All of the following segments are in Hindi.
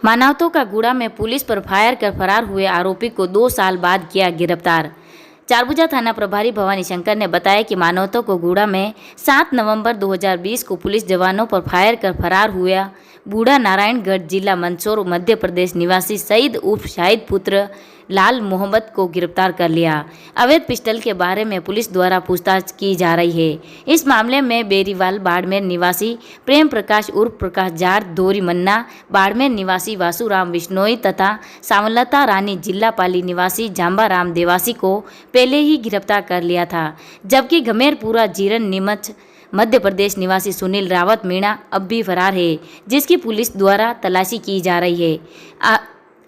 मानवतों का गूड़ा में पुलिस पर फायर कर फरार हुए आरोपी को 2 साल बाद किया गिरफ्तार। चारभुजा थाना प्रभारी भवानी शंकर ने बताया कि मानवतों को गूड़ा में 7 नवंबर 2020 को पुलिस जवानों पर फायर कर फरार हुआ बूढ़ा नारायणगढ़ जिला मंदसौर मध्य प्रदेश निवासी सईद उर्फ शाहिद पुत्र लाल मोहम्मद को गिरफ्तार कर लिया। अवैध पिस्टल के बारे में पुलिस द्वारा पूछताछ की जा रही है। इस मामले में बेरीवाल बाड़मेर निवासी प्रेम प्रकाश उर्फ प्रकाश जार धोरी मन्ना, बाड़मेर निवासी वासुराम विश्नोई तथा सावलता रानी जिला पाली निवासी जांबा राम देवासी को पहले ही गिरफ्तार कर लिया था, जबकि घमेरपुरा जीरन नीमच मध्य प्रदेश निवासी सुनील रावत मीणा अब भी फरार है, जिसकी पुलिस द्वारा तलाशी की जा रही है।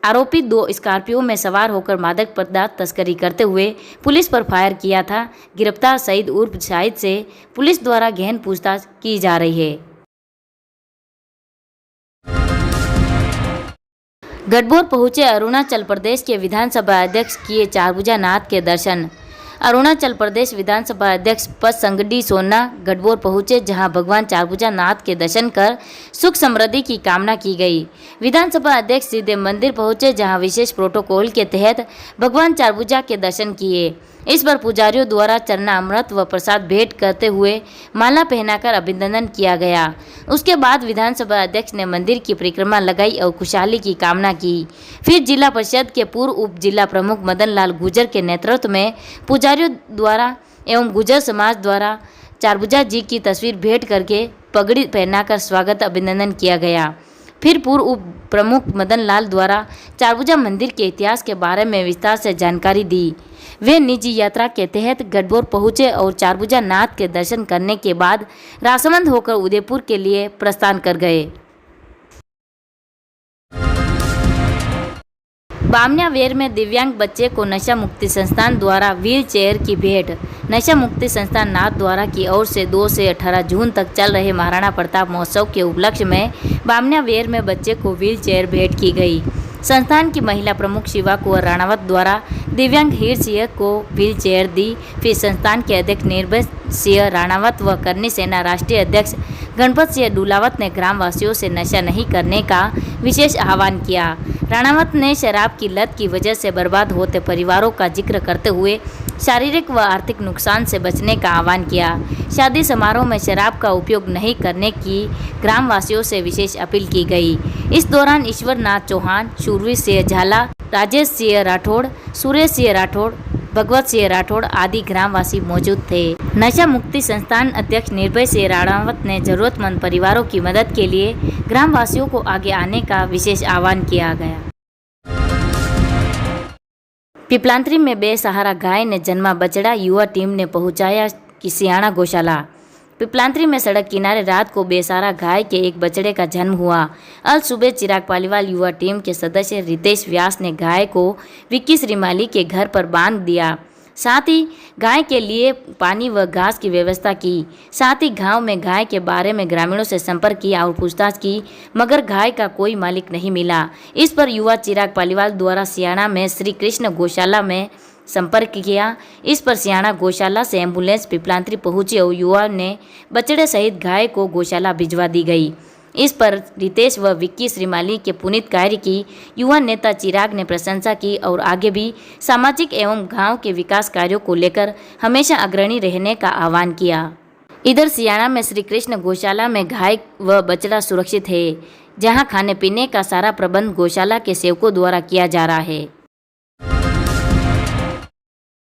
आरोपी 2 स्कॉर्पियो में सवार होकर मादक पदार्थ तस्करी करते हुए पुलिस पर फायर किया था। गिरफ्तार सईद उर्फ शाहिद से पुलिस द्वारा गहन पूछताछ की जा रही है। गढ़बोर पहुंचे अरुणाचल प्रदेश के विधानसभा अध्यक्ष किए चारभुजा नाथ के दर्शन। अरुणाचल प्रदेश विधानसभा अध्यक्ष पद संगडी सोना गढ़बोर पहुंचे, जहां भगवान चारभुजा नाथ के दर्शन कर सुख समृद्धि की कामना की गई। विधानसभा अध्यक्ष सीधे मंदिर पहुंचे, जहां विशेष प्रोटोकॉल के तहत भगवान चारभुजा के दर्शन किए। इस पर पुजारियों द्वारा चरणामृत व प्रसाद भेंट करते हुए माला पहनाकर अभिनंदन किया गया। उसके बाद विधानसभा अध्यक्ष ने मंदिर की परिक्रमा लगाई और खुशहाली की कामना की। फिर जिला परिषद के पूर्व उप जिला प्रमुख मदन लाल गुर्जर के नेतृत्व में पुजारियों द्वारा एवं गुर्जर समाज द्वारा चारभुजा जी की तस्वीर भेंट करके पगड़ी पहनाकर स्वागत अभिनंदन किया गया। फिर पूर्व उप प्रमुख मदन लाल द्वारा चारभुजा मंदिर के इतिहास के बारे में विस्तार से जानकारी दी। वे निजी यात्रा के तहत गढ़बोर पहुंचे और चारभुजा नाथ के दर्शन करने के बाद राजसमंद होकर उदयपुर के लिए प्रस्थान कर गए। बामनियावेर में दिव्यांग बच्चे को नशा मुक्ति संस्थान द्वारा व्हील चेयर की भेंट। नशा मुक्ति संस्थान नाथ द्वारा की ओर से 2 से 18 जून तक चल रहे महाराणा प्रताप महोत्सव के उपलक्ष्य में बामनियावेर में बच्चे को व्हील चेयर भेंट की गई। संस्थान की महिला प्रमुख शिवा कुंवर राणावत द्वारा दिव्यांग हीर सिंह को व्हील चेयर दी। फिर संस्थान के अध्यक्ष निर्भय सिंह राणावत व करनी सेना राष्ट्रीय अध्यक्ष गणपत सिंह डुलावत ने ग्रामवासियों से नशा नहीं करने का विशेष आह्वान किया। राणावत ने शराब की लत की वजह से बर्बाद होते परिवारों का जिक्र करते हुए शारीरिक व आर्थिक नुकसान से बचने का आह्वान किया। शादी समारोह में शराब का उपयोग नहीं करने की ग्रामवासियों से विशेष अपील की गई। इस दौरान ईश्वर नाथ चौहान, शूरवीर सिंह झाला, राजेश सिंह राठौड़, सुरेश सिंह राठौड़, भगवत सिंह राठौड़ आदि ग्रामवासी मौजूद थे। नशा मुक्ति संस्थान अध्यक्ष निर्भय सिंह राणावत ने जरूरतमंद परिवारों की मदद के लिए ग्रामवासियों को आगे आने का विशेष आह्वान किया गया। पिपलांत्री में बेसहारा गाय ने जन्मा बछड़ा, युवा टीम ने पहुंचाया सियाणा गौशाला। पिपलांत्री में सड़क किनारे रात को बेसहारा गाय के एक बछड़े का जन्म हुआ। अल सुबह चिराग पालीवाल युवा टीम के सदस्य रितेश व्यास ने गाय को विक्की श्रीमाली के घर पर बांध दिया। साथ ही गाय के लिए पानी व घास की व्यवस्था की। साथ ही गांव में गाय के बारे में ग्रामीणों से संपर्क किया और पूछताछ की, मगर गाय का कोई मालिक नहीं मिला। इस पर युवा चिराग पालीवाल द्वारा सियाणा में श्री कृष्ण गौशाला में संपर्क किया। इस पर सियाणा गौशाला से एम्बुलेंस पिपलांत्री पहुंची और युवा ने बछड़े सहित गाय को गौशाला भिजवा दी गई। इस पर रितेश व विक्की श्रीमाली के पुनीत कार्य की युवा नेता चिराग ने प्रशंसा की और आगे भी सामाजिक एवं गांव के विकास कार्यों को लेकर हमेशा अग्रणी रहने का आह्वान किया। इधर सियाणा में श्री कृष्ण गौशाला में गाय व बछड़ा सुरक्षित है, जहां खाने पीने का सारा प्रबंध गौशाला के सेवकों द्वारा किया जा रहा है।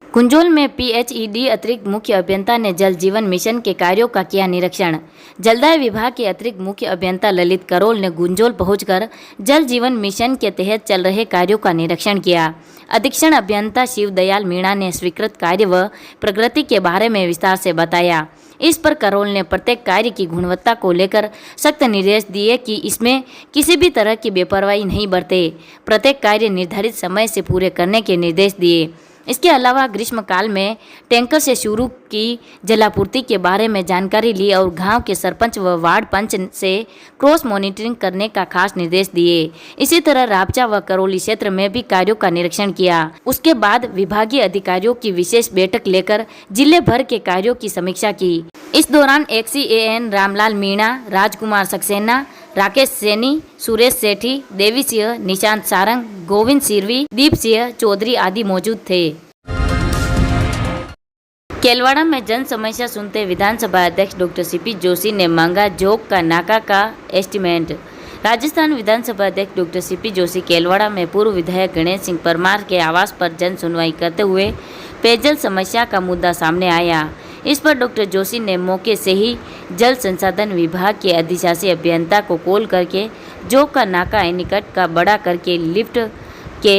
कुंजोल में पीएचईडी अतिरिक्त मुख्य अभियंता ने जल जीवन मिशन के कार्यों का किया निरीक्षण। जलदाय विभाग के अतिरिक्त मुख्य अभियंता ललित करोल ने गुंजोल पहुंचकर जल जीवन मिशन के तहत चल रहे कार्यों का निरीक्षण किया। अधीक्षण अभियंता शिव दयाल मीणा ने स्वीकृत कार्य व प्रगति के बारे में विस्तार से बताया। इस पर करोल ने प्रत्येक कार्य की गुणवत्ता को लेकर सख्त निर्देश दिए कि इसमें किसी भी तरह की बेपरवाही नहीं बरते। प्रत्येक कार्य निर्धारित समय से पूरे करने के निर्देश दिए। इसके अलावा ग्रीष्मकाल में टैंकर से शुरू की जलापूर्ति के बारे में जानकारी ली और गांव के सरपंच व वार्ड पंच से क्रॉस मॉनिटरिंग करने का खास निर्देश दिए। इसी तरह रापचा व करौली क्षेत्र में भी कार्यों का निरीक्षण किया। उसके बाद विभागीय अधिकारियों की विशेष बैठक लेकर जिले भर के कार्यों की समीक्षा की। इस दौरान XCAN रामलाल मीणा, राजकुमार सक्सेना, राकेश सैनी, सुरेश सेठी, देवी सिंह, निशांत सारंग, गोविंद सिरवी, दीप सिंह चौधरी आदि मौजूद थे। केलवाड़ा में जन समस्या सुनते विधानसभा अध्यक्ष डॉक्टर सीपी जोशी ने मांगा जोक का नाका का एस्टीमेट। राजस्थान विधानसभा अध्यक्ष डॉक्टर सीपी जोशी केलवाड़ा में पूर्व विधायक गणेश सिंह परमार के आवास पर जन सुनवाई करते हुए पेयजल समस्या का मुद्दा सामने आया। इस पर डॉक्टर जोशी ने मौके से ही जल संसाधन विभाग के अधिशासी अभियंता को कॉल करके जोक का नाका एनीकट का बड़ा करके लिफ्ट के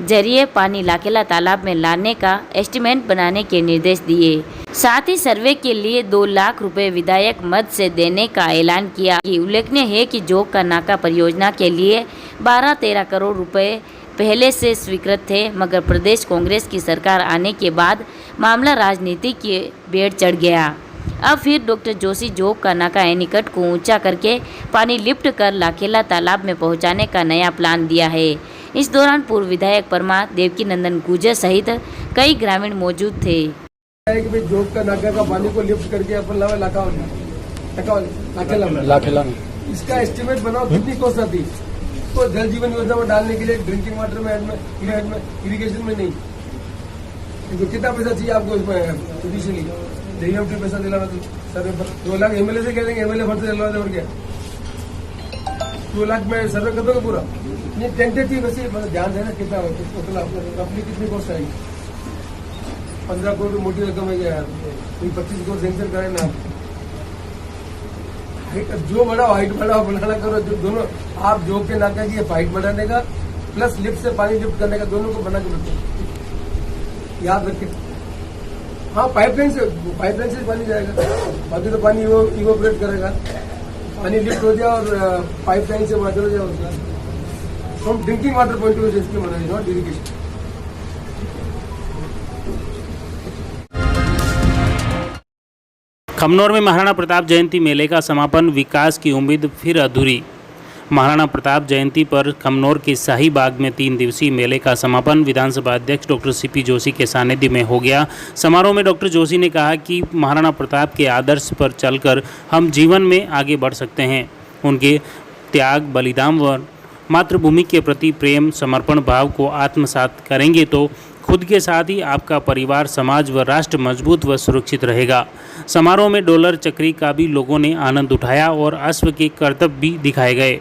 जरिए पानी लाखेला तालाब में लाने का एस्टीमेट बनाने के निर्देश दिए। साथ ही सर्वे के लिए 2 लाख रुपए विधायक मद से देने का ऐलान किया। उल्लेखनीय है कि जोक का नाका परियोजना के लिए 12-13 करोड़ रुपए पहले से स्वीकृत थे, मगर प्रदेश कांग्रेस की सरकार आने के बाद मामला राजनीति की बेड़ चढ़ गया। अब फिर डॉक्टर जोशी जोक का नाका एनीकट को ऊंचा करके पानी लिफ्ट कर लाखेला तालाब में पहुंचाने का नया प्लान दिया है। इस दौरान पूर्व विधायक परमार, देवकी नंदन गुर्जर सहित कई ग्रामीण मौजूद थे। जोक का नाका का पानी को लिफ्ट करके अपन लाखेला इसका एस्टीमेट बनाओ, कितनी कॉस्ट आती तो जल जीवन योजना में डालने के लिए, ड्रिंकिंग वाटर में, इरिगेशन में नहीं। तो कितना पैसा चाहिए आपको इसमें? जुडिशली डेवलपमेंट पैसा दिला सर्वे पर 2 लाख एमएलए से कह देंगे, एमएलए फंड से दिलवा दे और क्या 2 लाख में सर्वे कर दोगे पूरा? ये टेंटेटिव वैसे मतलब ध्यान देना कितना रफली कितनी कॉस्ट आएगी। 15 करोड़ की मोटी रकम है यार, 25 करोड़ सेंक्शन करें ना। जो बढ़ाओ हाइट बढ़ाओ, बढ़ाना करो, जो दोनों आप जोक के नाका की हाइट बढ़ाने का प्लस लिफ्ट से पानी लिफ्ट करने का, दोनों को बना के रखो, याद रखें। हाँ, पाइपलाइन से पानी जाएगा, बाकी तो पानी इवोपरेट करेगा, पानी लिफ्ट हो जाए और पाइपलाइन से वाटर हो जाए उसका। From drinking water point of view इसकी मना है, नॉट इरिगेशन। खमनौर में महाराणा प्रताप जयंती मेले का समापन, विकास की उम्मीद फिर अधूरी। महाराणा प्रताप जयंती पर खमनौर के शाही बाग में 3 दिवसीय मेले का समापन विधानसभा अध्यक्ष डॉक्टर सीपी जोशी के सानिध्य में हो गया। समारोह में डॉक्टर जोशी ने कहा कि महाराणा प्रताप के आदर्श पर चलकर हम जीवन में आगे बढ़ सकते हैं। उनके त्याग, बलिदान व मातृभूमि के प्रति प्रेम, समर्पण भाव को आत्मसात करेंगे तो खुद के साथ ही आपका परिवार, समाज व राष्ट्र मजबूत व सुरक्षित रहेगा। समारोह में डोलर चक्री का भी लोगों ने आनंद उठाया और अश्व के करतब भी दिखाए गए।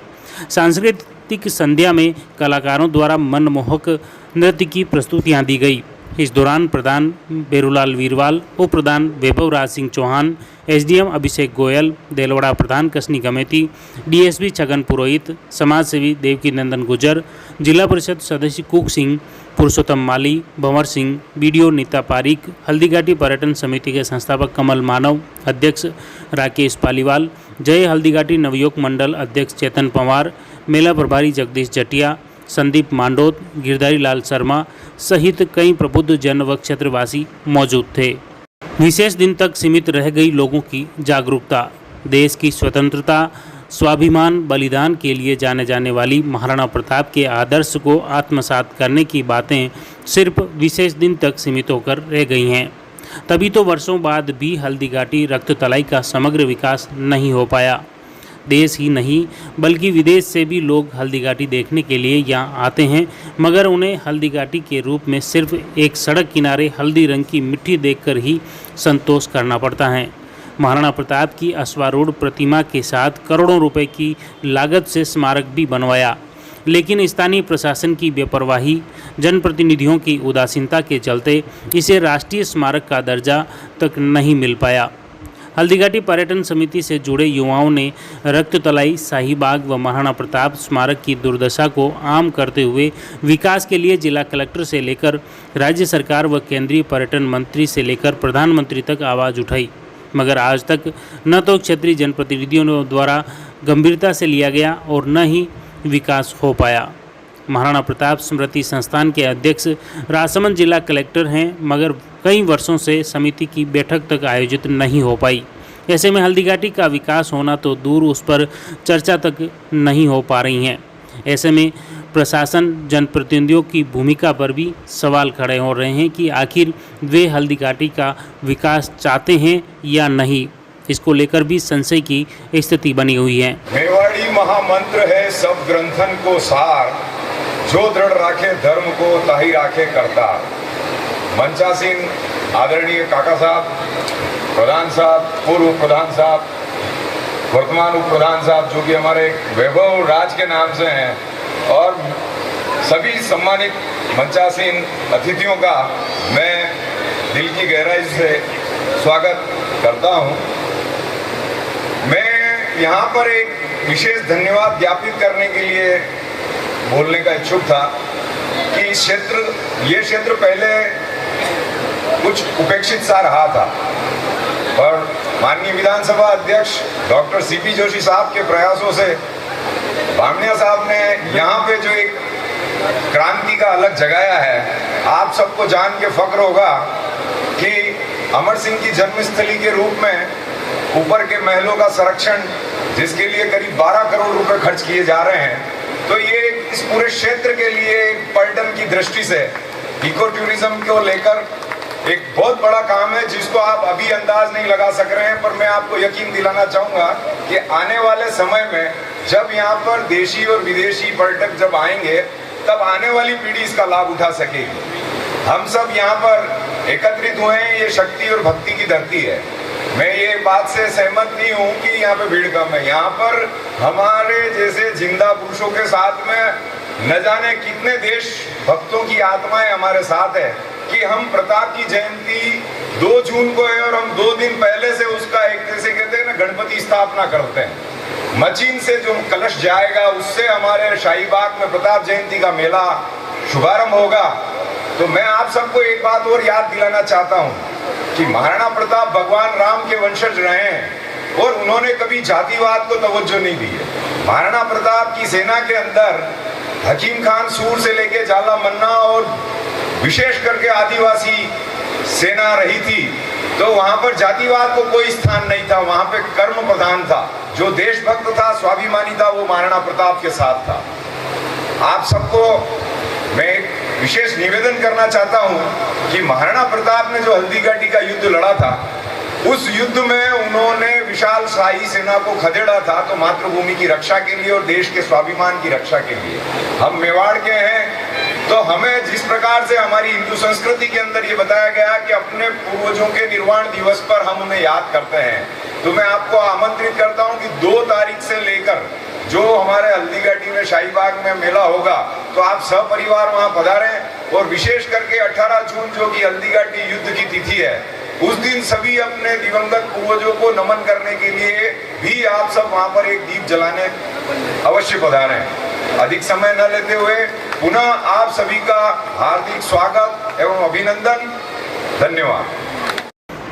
सांस्कृतिक संध्या में कलाकारों द्वारा मनमोहक नृत्य की प्रस्तुतियां दी गई। इस दौरान प्रधान बेरूलाल वीरवाल, उप प्रधान वैभव राज सिंह चौहान, एसडीएम अभिषेक गोयल, देलवाड़ा प्रधान कसनी कमेटी, डीएसपी छगन पुरोहित, समाज सेवी देवकी नंदन गुर्जर, जिला परिषद सदस्य कुक सिंह, पुरुषोत्तम माली, भंवर सिंह, बीडीओ नीता पारिक, हल्दीघाटी पर्यटन समिति के संस्थापक कमल मानव, अध्यक्ष राकेश पालीवाल, जय हल्दीघाटी नवयुवक मंडल अध्यक्ष चेतन पंवार, मेला प्रभारी जगदीश जटिया, संदीप मांडोत, गिरधारी लाल शर्मा सहित कई प्रबुद्ध जन व क्षेत्रवासी मौजूद थे। विशेष दिन तक सीमित रह गई लोगों की जागरूकता। देश की स्वतंत्रता, स्वाभिमान, बलिदान के लिए जाने जाने वाली महाराणा प्रताप के आदर्श को आत्मसात करने की बातें सिर्फ विशेष दिन तक सीमित होकर रह गई हैं। तभी तो वर्षों बाद भी हल्दीघाटी रक्ततलाई का समग्र विकास नहीं हो पाया। देश ही नहीं बल्कि विदेश से भी लोग हल्दीघाटी देखने के लिए यहाँ आते हैं, मगर उन्हें हल्दीघाटी के रूप में सिर्फ एक सड़क किनारे हल्दी रंग की मिट्टी देखकर ही संतोष करना पड़ता है। महाराणा प्रताप की अश्वारूढ़ प्रतिमा के साथ करोड़ों रुपए की लागत से स्मारक भी बनवाया, लेकिन स्थानीय प्रशासन की बेपरवाही, जनप्रतिनिधियों की उदासीनता के चलते इसे राष्ट्रीय स्मारक का दर्जा तक नहीं मिल पाया। हल्दीघाटी पर्यटन समिति से जुड़े युवाओं ने रक्ततलाई, शाहीबाग व महाराणा प्रताप स्मारक की दुर्दशा को आम करते हुए विकास के लिए जिला कलेक्टर से लेकर राज्य सरकार व केंद्रीय पर्यटन मंत्री से लेकर प्रधानमंत्री तक आवाज़ उठाई, मगर आज तक न तो क्षेत्रीय जनप्रतिनिधियों द्वारा गंभीरता से लिया गया और न ही विकास हो पाया। महाराणा प्रताप स्मृति संस्थान के अध्यक्ष राजसमंद जिला कलेक्टर हैं, मगर कई वर्षों से समिति की बैठक तक आयोजित नहीं हो पाई। ऐसे में हल्दीघाटी का विकास होना तो दूर, उस पर चर्चा तक नहीं हो पा रही हैं। ऐसे में प्रशासन, जनप्रतिनिधियों की भूमिका पर भी सवाल खड़े हो रहे हैं कि आखिर वे हल्दीघाटी का विकास चाहते हैं या नहीं। इसको लेकर भी संशय की स्थिति बनी हुई है। मेवाड़ी महामंत्र है सब ग्रंथन को सार, जो दृढ़ राखे धर्म को ताही राखे करतार। मंचासीन आदरणीय काका साहब, प्रधान साहब, पूर्व प्रधान साहब, वर्तमान उप प्रधान साहब जो कि हमारे वैभव राज के नाम से हैं, और सभी सम्मानित मंचासीन अतिथियों का मैं दिल की गहराई से स्वागत करता हूं। मैं यहाँ पर एक विशेष धन्यवाद ज्ञापित करने के लिए बोलने का इच्छुक था कि ये क्षेत्र पहले कुछ उपेक्षित सा रहा था, पर माननीय विधानसभा अध्यक्ष डॉक्टर सीपी जोशी साहब के प्रयासों से बामनिया साहब ने यहाँ पे जो एक क्रांति का अलग जगाया है। आप सबको जान के फक्र होगा कि अमर सिंह की जन्मस्थली के रूप में ऊपर के महलों का संरक्षण, जिसके लिए करीब 12 करोड़ रुपए खर्च किए जा रहे हैं, तो ये इस पूरे क्षेत्र के लिए पर्यटन की दृष्टि से इको टूरिज्म को लेकर एक बहुत बड़ा काम है, जिसको आप अभी अंदाज नहीं लगा सक रहे हैं। पर मैं आपको यकीन दिलाना चाहूँगा कि आने वाले समय में जब यहाँ पर देशी और विदेशी पर्यटक जब आएंगे, तब आने वाली पीढ़ी इसका लाभ उठा सकेगी। हम सब यहाँ पर एकत्रित हुए हैं, ये शक्ति और भक्ति की धरती है। मैं ये बात से सहमत नहीं हूँ कि यहाँ पे भीड़ कम है। यहाँ पर हमारे जैसे जिंदा पुरुषों के साथ में न जाने कितने देश भक्तों की आत्माएं हमारे साथ है कि हम प्रताप की जयंती 2 जून को है और हम 2 दिन पहले से उसका एक जैसे कहते हैं ना गणपति स्थापना करते हैं। मचीन से जो कलश जाएगा उससे हमारे शाहीबाग में प्रताप जयंती का मेला शुभारंभ होगा। तो मैं आप सबको एक बात और याद दिलाना चाहता हूँ कि महाराणा प्रताप भगवान राम के वंशज रहे हैं और उन्होंने कभी जातिवाद को तवज्जो नहीं दी है। महाराणा प्रताप की सेना के अंदर हकीम खान सूर से लेके जाला मन्ना और विशेष करके आदिवासी सेना रही थी, तो वहां पर जातिवाद को कोई स्थान नहीं था। वहां पे कर्म प्रधान था। जो देशभक्त था, स्वाभिमानी था, वो महाराणा प्रताप के साथ था। आप सबको मैं एक विशेष निवेदन करना चाहता हूं कि महाराणा प्रताप ने जो हल्दीघाटी का युद्ध लड़ा था, उस युद्ध में उन्होंने विशाल शाही सेना को खदेड़ा था, तो मातृभूमि की रक्षा के लिए और देश के स्वाभिमान की रक्षा के लिए। हम मेवाड़ के हैं, तो हमें जिस प्रकार से हमारी हिंदू संस्कृति के अंदर ये बताया गया कि अपने पूर्वजों के निर्वाण दिवस पर हम उन्हें याद करते हैं, तो मैं आपको आमंत्रित करता हूं कि 2 तारीख से लेकर जो हमारे हल्दीघाटी में शाहीबाग में मेला होगा, तो आप सपरिवार वहां पधारें। और विशेष करके 18 जून जो कि हल्दीघाटी युद्ध की तिथि है, उस दिन सभी अपने दिवंगत पूर्वजों को नमन करने के लिए भी आप सब वहां पर एक दीप जलाने अवश्य पधारें। अधिक समय न लेते हुए पुनः आप सभी का हार्दिक स्वागत एवं अभिनंदन। धन्यवाद।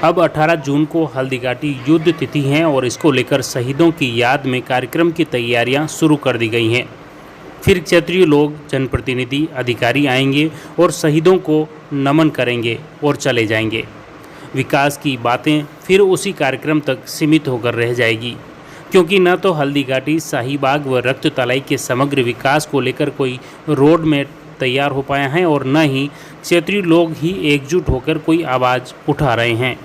अब 18 जून को हल्दीघाटी युद्ध तिथि है और इसको लेकर शहीदों की याद में कार्यक्रम की तैयारियां शुरू कर दी गई हैं। फिर क्षेत्रीय लोग, जनप्रतिनिधि, अधिकारी आएंगे और शहीदों को नमन करेंगे और चले जाएंगे। विकास की बातें फिर उसी कार्यक्रम तक सीमित होकर रह जाएगी, क्योंकि न तो हल्दीघाटी, शाहीबाग व रक्त तलाई के समग्र विकास को लेकर कोई रोड मैप तैयार हो पाया है और न ही क्षेत्रीय लोग ही एकजुट होकर कोई आवाज़ उठा रहे हैं।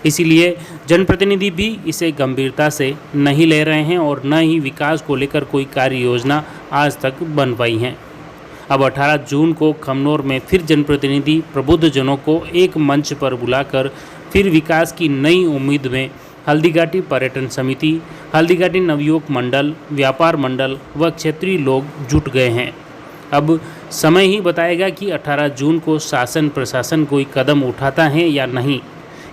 इसीलिए जनप्रतिनिधि भी इसे गंभीरता से नहीं ले रहे हैं और न ही विकास को लेकर कोई कार्य योजना आज तक बन पाई है। अब 18 जून को खमनोर में फिर जनप्रतिनिधि प्रबुद्ध जनों को एक मंच पर बुलाकर फिर विकास की नई उम्मीद में हल्दीघाटी पर्यटन समिति, हल्दीघाटी नवयुवक मंडल, व्यापार मंडल व क्षेत्रीय लोग जुट गए हैं। अब समय ही बताएगा कि 18 जून को शासन प्रशासन कोई कदम उठाता है या नहीं।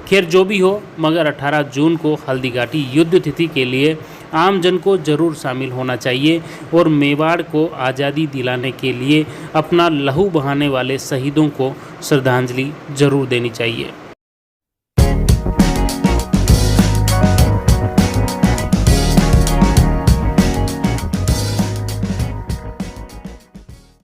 खैर जो भी हो, मगर 18 जून को हल्दीघाटी युद्ध तिथि के लिए आम जन को जरूर शामिल होना चाहिए और मेवाड़ को आज़ादी दिलाने के लिए अपना लहू बहाने वाले शहीदों को श्रद्धांजलि जरूर देनी चाहिए।